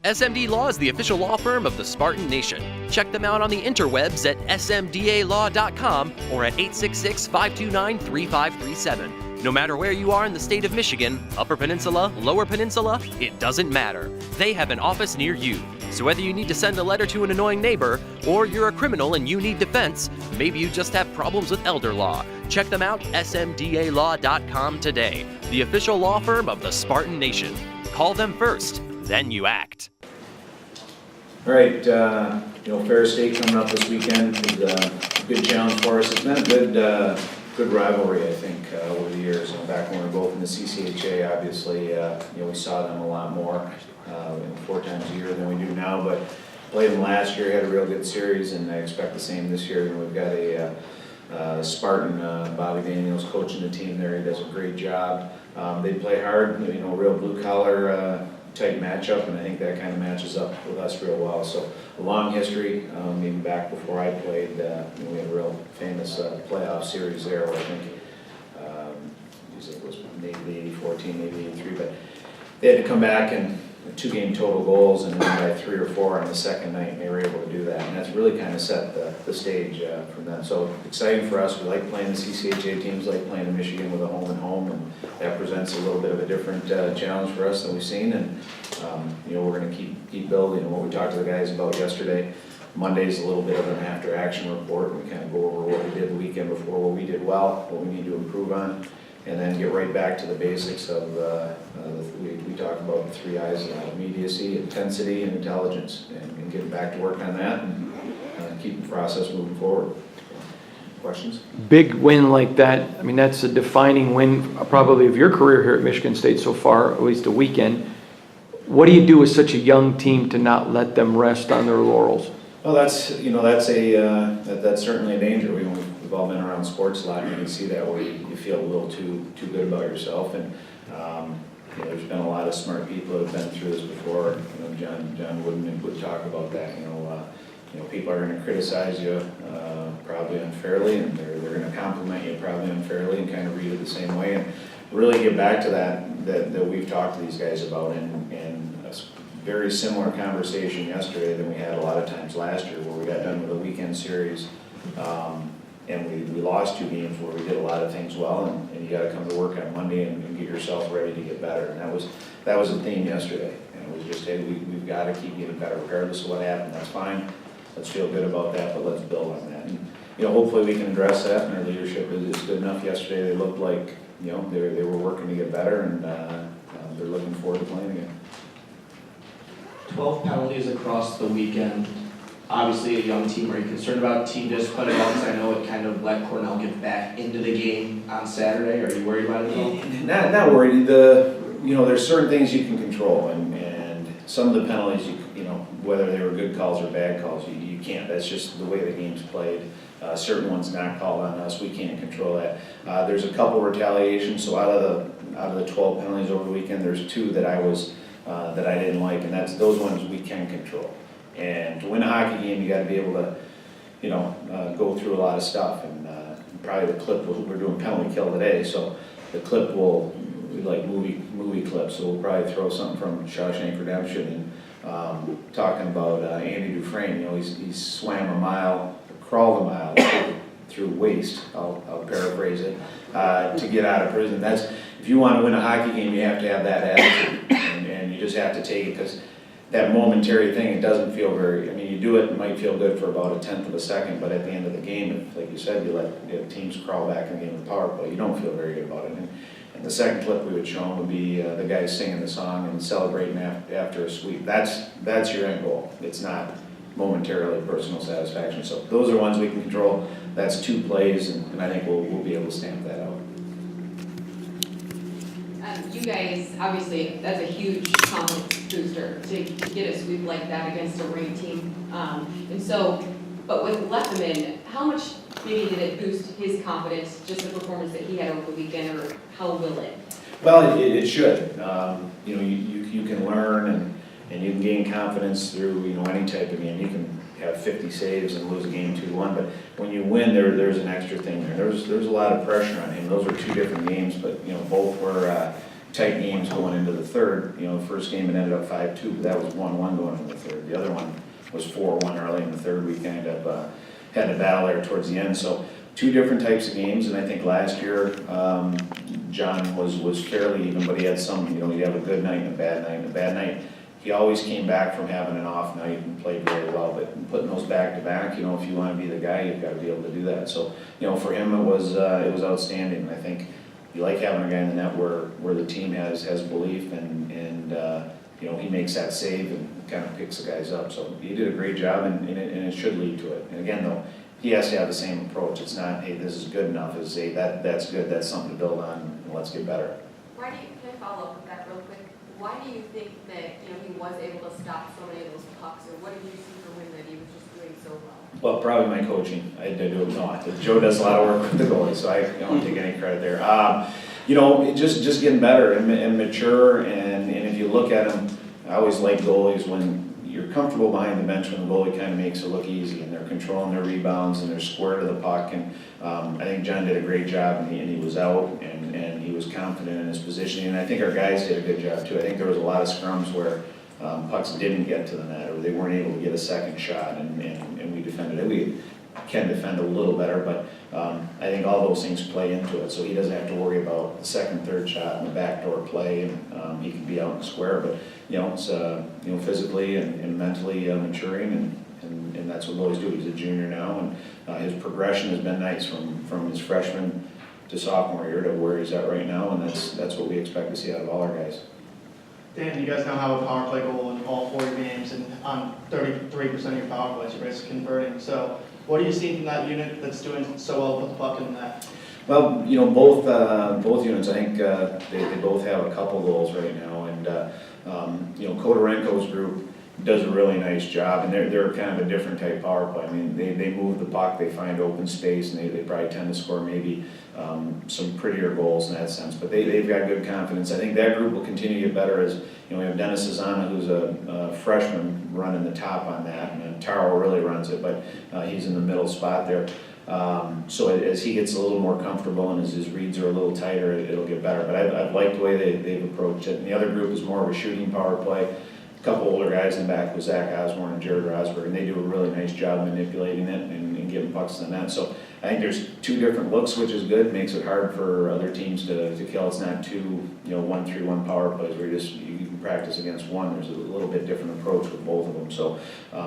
SMD Law is the official law firm of the Spartan Nation. Check them out on the interwebs at smdalaw.com or at 866-529-3537. No matter where you are in the state of Michigan, Upper Peninsula, Lower Peninsula, it doesn't matter. They have an office near you. So whether you need to send a letter to an annoying neighbor, or you're a criminal and you need defense, maybe you just have problems with elder law, check them out, smdalaw.com today. The official law firm of the Spartan Nation. Call them first, then you act. All right, Ferris State coming up this weekend is a good challenge for us. It's been a good rivalry, I think, over the years. Back when we were both in the CCHA, obviously, we saw them a lot more, 4 times a year than we do now. But played them last year, had a real good series, and I expect the same this year. And we've got a Spartan, Bobby Daniels, coaching the team there. He does a great job. They play hard, real blue collar. Tight matchup, and I think that kind of matches up with us real well. So a long history, even back before I played, we had a real famous playoff series there where I think it was maybe 84 team, maybe 83, but they had to come back and 2-game total goals and then by 3 or 4 on the second night, and they were able to do that, and that's really kind of set the stage from them. So exciting for us. We like playing the CCHA teams, like playing in Michigan with a home and home, and that presents a little bit of a different challenge for us than we've seen, and we're going to keep building. And what we talked to the guys about yesterday, Monday's a little bit of an after-action report. We kind of go over what we did the weekend before, what we did well, what we need to improve on, and then get right back to the basics of, we talked about the 3 I's, immediacy, intensity, and intelligence, and get back to work on that and keep the process moving forward. Questions? Big win like that, I mean, that's a defining win probably of your career here at Michigan State so far, at least a weekend. What do you do with such a young team to not let them rest on their laurels? Well, that's certainly a danger. We've all been around sports a lot, and you can see that where you feel a little too good about yourself. And there's been a lot of smart people that have been through this before. John Wooden would talk about that. People are going to criticize you probably unfairly, and they're going to compliment you probably unfairly, and kind of read it the same way. And really get back to that we've talked to these guys about, and a very similar conversation yesterday than we had a lot of times last year, where we got done with a weekend series. And we lost 2 games where we did a lot of things well, and you got to come to work on Monday and get yourself ready to get better. And that was the theme yesterday. And it was just, hey, we've got to keep getting better regardless of what happened. That's fine. Let's feel good about that, but let's build on that. And hopefully we can address that. And our leadership is good enough. Yesterday they looked like they were working to get better, and they're looking forward to playing again. 12 penalties across the weekend. Obviously a young team. Are you concerned about team discipline at all? Because I know it kind of let Cornell get back into the game on Saturday. Are you worried about it at all? Not worried. There's certain things you can control, and some of the penalties, whether they were good calls or bad calls, you can't. That's just the way the game's played. Certain ones not called on us, we can't control that. There's a couple retaliations. So out of the 12 penalties over the weekend, there's 2 that I didn't like, and those ones we can control. And to win a hockey game, you got to be able to, go through a lot of stuff. And probably the clip we're doing penalty kill today, so the clip we like movie clips. So we'll probably throw something from Shawshank Redemption, and talking about Andy Dufresne. He swam a mile, crawled a mile through waste. I'll paraphrase it, to get out of prison. That's, if you want to win a hockey game, you have to have that attitude, and you just have to take it, because that momentary thing, it doesn't feel very, you do it might feel good for about 1/10 of a second, but at the end of the game, if, like you said, you let teams crawl back in the game with power play, you don't feel very good about it. And the second clip we would show them would be the guys singing the song and celebrating after a sweep. That's your end goal. It's not momentarily personal satisfaction. So those are ones we can control. That's 2 plays, and I think we'll be able to stamp that out. You guys, obviously, that's a huge confidence booster to get a sweep like that against a ranked team. But with Lefferman, how much maybe did it boost his confidence, just the performance that he had over the weekend, or how will it? Well, it should. You can learn and you can gain confidence through any type of game. You can have 50 saves and lose a game 2-1, but when you win, there's an extra thing there. There's a lot of pressure on him. Those were 2 different games, but both were tight games going into the third. You know, the first game it ended up 5-2, but that was 1-1 going into the third. The other one was 4-1 early in the third. We kind of had a battle there towards the end. So two different types of games, and I think last year John was fairly even, but he had some, you know, he'd have a good night and a bad night. And a bad night, he always came back from having an off night and played very well, but putting those back to back, you know, if you want to be the guy, you've got to be able to do that. So, you know, for him it was outstanding. I think you like having a guy in the net where the team has belief and you know, he makes that save and kind of picks the guys up. So he did a great job, and it should lead to it. And again, though, he has to have the same approach. It's not, hey, this is good enough. It's, hey, that's good. That's something to build on, and let's get better. Why do you, can I follow up with that real quick? Why do you think that, you know, he was able to stop so many of those pucks, or what did you see from him that he was just doing so well? Well, probably my coaching. I do it. No, Joe does a lot of work with the goalie, so I don't take any credit there. You know, just getting better and mature, and if you look at him, I always like goalies when you're comfortable behind the bench when the goalie kind of makes it look easy and they're controlling their rebounds and they're square to the puck. And I think John did a great job, and he was out and he was confident in his positioning. And I think our guys did a good job too. I think there was a lot of scrums where pucks didn't get to the net or they weren't able to get a second shot, and we defended it. We can defend a little better, but I think all those things play into it. So he doesn't have to worry about the second, third shot and the backdoor play, and he can be out and square. But you know, it's you know, physically and mentally maturing, and that's what goalies do. He's a junior now, and his progression has been nice from his freshman to sophomore year to where he's at right now, and that's what we expect to see out of all our guys. Dan, you guys now have a power play goal in all 4 games, and on 33% of your power plays, you're basically converting. So what are you seeing from that unit that's doing so well with the puck in the net? Well, you know, both units, I think they both have a couple goals right now, and you know, Kodorenko's group does a really nice job, and they're kind of a different type power play. I mean, they move the puck, they find open space, and they probably tend to score maybe some prettier goals in that sense. But they've got good confidence. I think that group will continue to get better as, you know, we have Dennis Zazana, who's a freshman, running the top on that, and Taro really runs it, but he's in the middle spot there. So as he gets a little more comfortable and as his reads are a little tighter, it'll get better. But I've liked the way they've approached it. And the other group is more of a shooting power play. A couple older guys in the back with Zach Osborne and Jared Rosberg, and they do a really nice job manipulating it and getting pucks in the net. So I think there's two different looks, which is good. Makes it hard for other teams to kill. It's not two, you know, 1-3-1 power plays where you can practice against one. There's a little bit different approach with both of them. So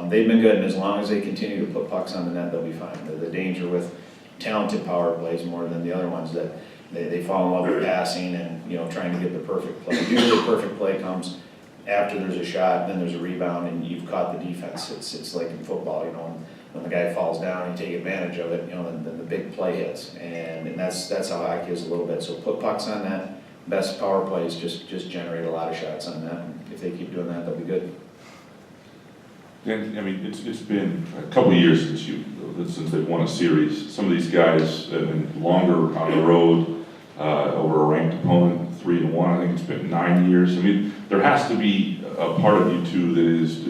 they've been good, and as long as they continue to put pucks on the net, they'll be fine. The danger with talented power plays more than the other ones that they fall in love with passing and, you know, trying to get the perfect play. Usually the perfect play comes after there's a shot, then there's a rebound, and you've caught the defense. It's like in football, you know, when the guy falls down and you take advantage of it, you know, then the big play hits, and that's how hockey is a little bit. So put pucks on that. Best power plays just generate a lot of shots on that. And if they keep doing that, they'll be good. And I mean, it's been a couple of years since they've won a series. Some of these guys have been longer on the road over a ranked opponent, 3-1. I think it's been 9 years. I mean, there has to be a part of you too that is,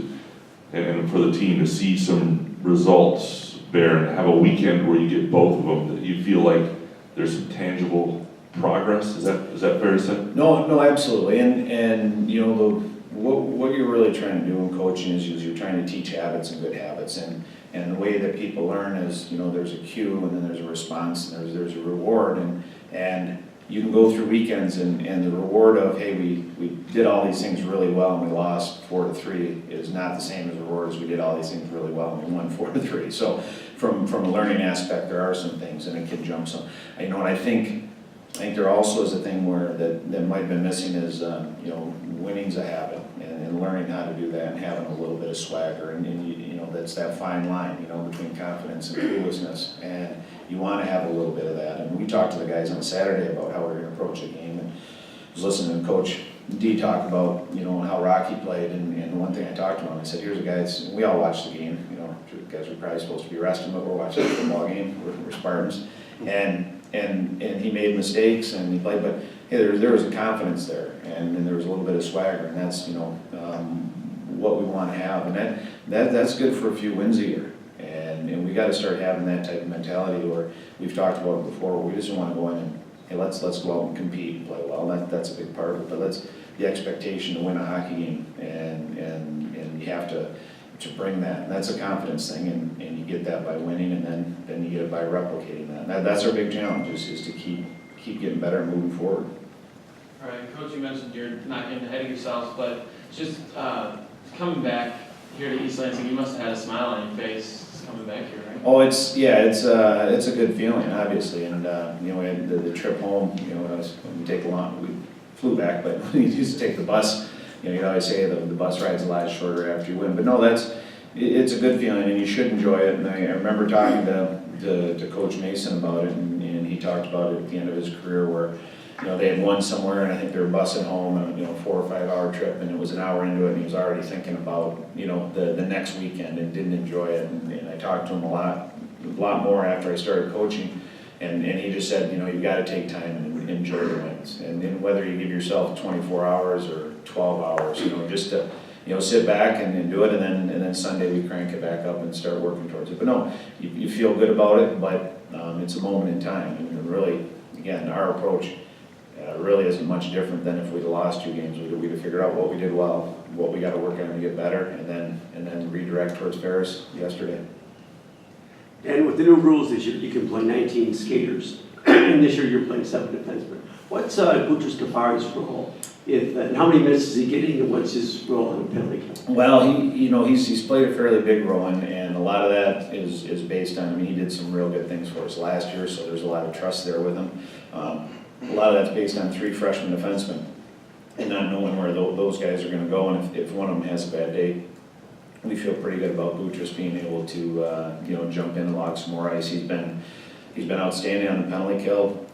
and for the team to see some results bear and have a weekend where you get both of them, that you feel like there's some tangible progress. Is that fair to say? No, absolutely. And you know, what you're really trying to do in coaching is you're trying to teach habits and good habits, and the way that people learn is, you know, there's a cue and then there's a response and there's a reward, and you can go through weekends and the reward of, hey, we did all these things really well and we lost 4-3 is not the same as the reward as we did all these things really well and we won 4-3. So from a learning aspect, there are some things, and it can jump some. You know, and I think there also is a thing where that might have been missing is, you know, winning's a habit, and learning how to do that and having a little bit of swagger, and you know, that's that fine line, you know, between confidence and foolishness, and you want to have a little bit of that. And we talked to the guys on Saturday about how we're going to approach the game, and I was listening to Coach D talk about, you know, how Rocky played, and one thing I talked to him, I said, here's a guys, we all watched the game, you know, guys are probably supposed to be resting, but we're watching a football game, we're Spartans, and he made mistakes and he played, but hey, there was a confidence there, and there was a little bit of swagger, and that's, you know, what we want to have, and that's good for a few wins a year, and we got to start having that type of mentality where we've talked about it before, where we just want to go in and hey, let's go out and compete and play well. That's a big part of it, but the expectation to win a hockey game, and you have to bring that. And that's a confidence thing, and you get that by winning, and then you get it by replicating that. That's our big challenge, is to keep getting better and moving forward. All right, Coach, you mentioned you're not getting ahead of yourselves, but just coming back here to East Lansing, you must have had a smile on your face coming back here, right? Oh, it's a good feeling, obviously, and you know, we had the trip home. You know, we flew back, but we used to take the bus. You know, you always say the bus ride's a lot shorter after you win, but no, it's a good feeling, and you should enjoy it. And I remember talking to Coach Mason about it, and he talked about it at the end of his career where, you know, they had won somewhere, and I think they were busing home, and, you know, 4 or 5 hour trip, and it was an hour into it, and he was already thinking about, you know, the next weekend, and didn't enjoy it. And I talked to him a lot more after I started coaching, and he just said, you know, you got to take time and enjoy the wins, and then whether you give yourself 24 hours or 12 hours, you know, just to, you know, sit back and do it, and then Sunday we crank it back up and start working towards it. But no, you feel good about it, but it's a moment in time, and really, again, our approach really isn't much different than if we'd have lost 2 games. We'd have figured out what we did well, what we got to work on to get better, and then redirect towards Ferris yesterday. And with the new rules this year, you can play 19 skaters, and this year you're playing 7 defensemen. What's Boutros Kafar's role? And how many minutes is he getting, and what's his role in the penalty kill? Well, he's played a fairly big role, and a lot of that is based on, I mean, he did some real good things for us last year, so there's a lot of trust there with him. A lot of that's based on 3 freshman defensemen, and not knowing where those guys are going to go, and if one of them has a bad day, we feel pretty good about Boutros being able to you know, jump in and log some more ice. He's been outstanding on the penalty kill.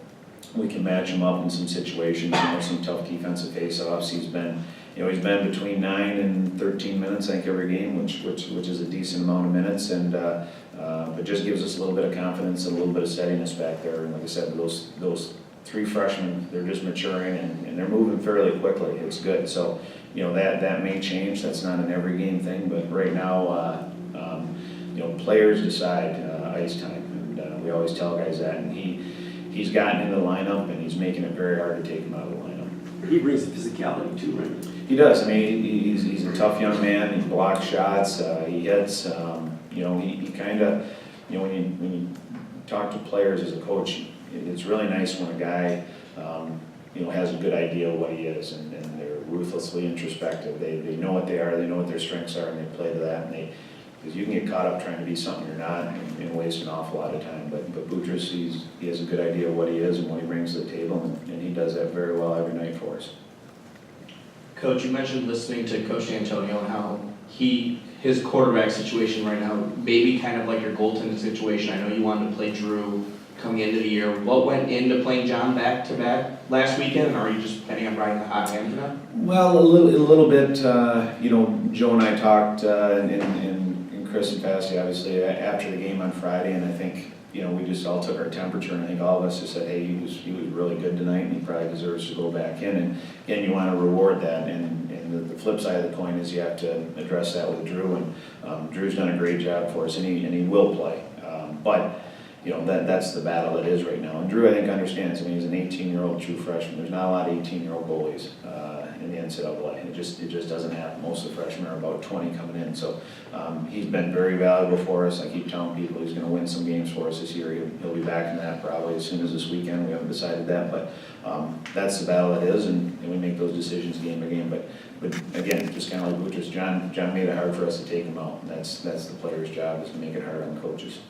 We can match him up in some situations, you know, some tough defensive face-offs. He's been between 9 and 13 minutes, I think, every game, which is a decent amount of minutes, and but just gives us a little bit of confidence and a little bit of steadiness back there. And like I said, those 3 freshmen, they're just maturing, and they're moving fairly quickly. It's good. So, you know, that may change. That's not an every game thing, but right now, you know, players decide ice time, and we always tell guys that. And he's gotten into the lineup, and he's making it very hard to take him out of the lineup. He brings the physicality too, right? He does. I mean, he's a tough young man. He blocks shots. He hits. You know, he kind of, you know, when you talk to players as a coach, it's really nice when a guy, you know, has a good idea of what he is, and they're ruthlessly introspective. They know what they are. They know what their strengths are, and they play to that. And because you can get caught up trying to be something you're not, and waste an awful lot of time. But Boutros, he has a good idea of what he is and what he brings to the table, and he does that very well every night for us. Coach, you mentioned listening to Coach Antonio and how his quarterback situation right now may be kind of like your goaltending situation. I know you wanted to play Drew coming into the year. What went into playing John back-to-back last weekend, or are you just planning on riding the hot hand for that? Well, a little bit. You know, Joe and I talked, and Chris and Fasty, obviously, after the game on Friday, and I think, you know, we just all took our temperature, and I think all of us just said, hey, he was really good tonight, and he probably deserves to go back in. And again, you want to reward that, and the flip side of the coin is you have to address that with Drew, and Drew's done a great job for us, and he will play. But you know, that's the battle it is right now. And Drew, I think, understands. I mean, he's an 18-year-old true freshman. There's not a lot of 18-year-old goalies in the NCAA. It just doesn't happen. Most of the freshmen are about 20 coming in. So he's been very valuable for us. I keep telling people he's going to win some games for us this year. He'll be back in that probably as soon as this weekend. We haven't decided that, but that's the battle it is, and we make those decisions game by game. But again, just kind of like Boutros, John made it hard for us to take him out. That's the player's job, is to make it hard on coaches.